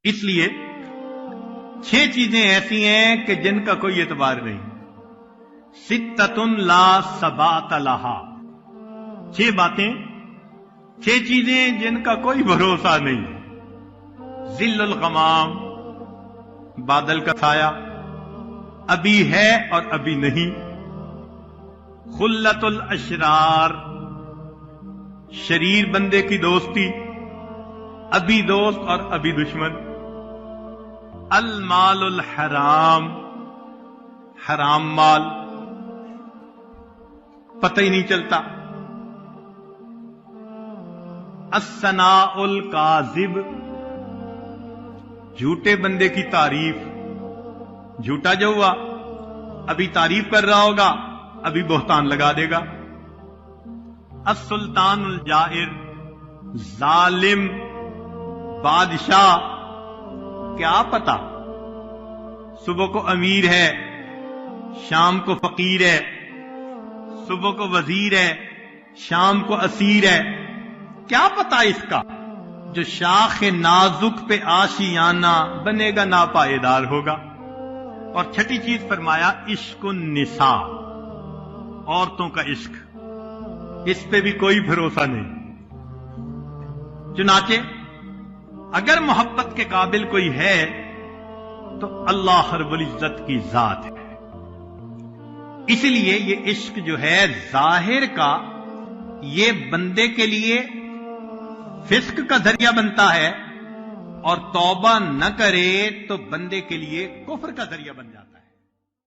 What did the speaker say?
اس لیے 6 چیزیں ایسی ہیں کہ جن کا کوئی اعتبار نہیں. ستۃ لا ثبات لہا، 6 باتیں، 6 چیزیں جن کا کوئی بھروسہ نہیں. ظل الغمام، بادل کا سایہ، ابھی ہے اور ابھی نہیں. خلت الاشرار، شریر بندے کی دوستی، ابھی دوست اور ابھی دشمن. المال الحرام، حرام مال، پتہ ہی نہیں چلتا. الثناء الکاذب، جھوٹے بندے کی تعریف. جھوٹا جو ہوا ابھی تعریف کر رہا ہوگا، ابھی بہتان لگا دے گا. السلطان الجائر، ظالم بادشاہ، کیا پتا صبح کو امیر ہے، شام کو فقیر ہے، صبح کو وزیر ہے، شام کو اسیر ہے. کیا پتا اس کا؟ جو شاخ نازک پہ آشیانہ بنے گا ناپائیدار ہوگا. اور 6ٹھی چیز فرمایا عشق النساء، عورتوں کا عشق، اس پہ بھی کوئی بھروسہ نہیں. چنانچہ اگر محبت کے قابل کوئی ہے تو اللہ رب العزت کی ذات ہے. اس لیے یہ عشق جو ہے ظاہر کا، یہ بندے کے لیے فسق کا ذریعہ بنتا ہے، اور توبہ نہ کرے تو بندے کے لیے کفر کا ذریعہ بن جاتا ہے.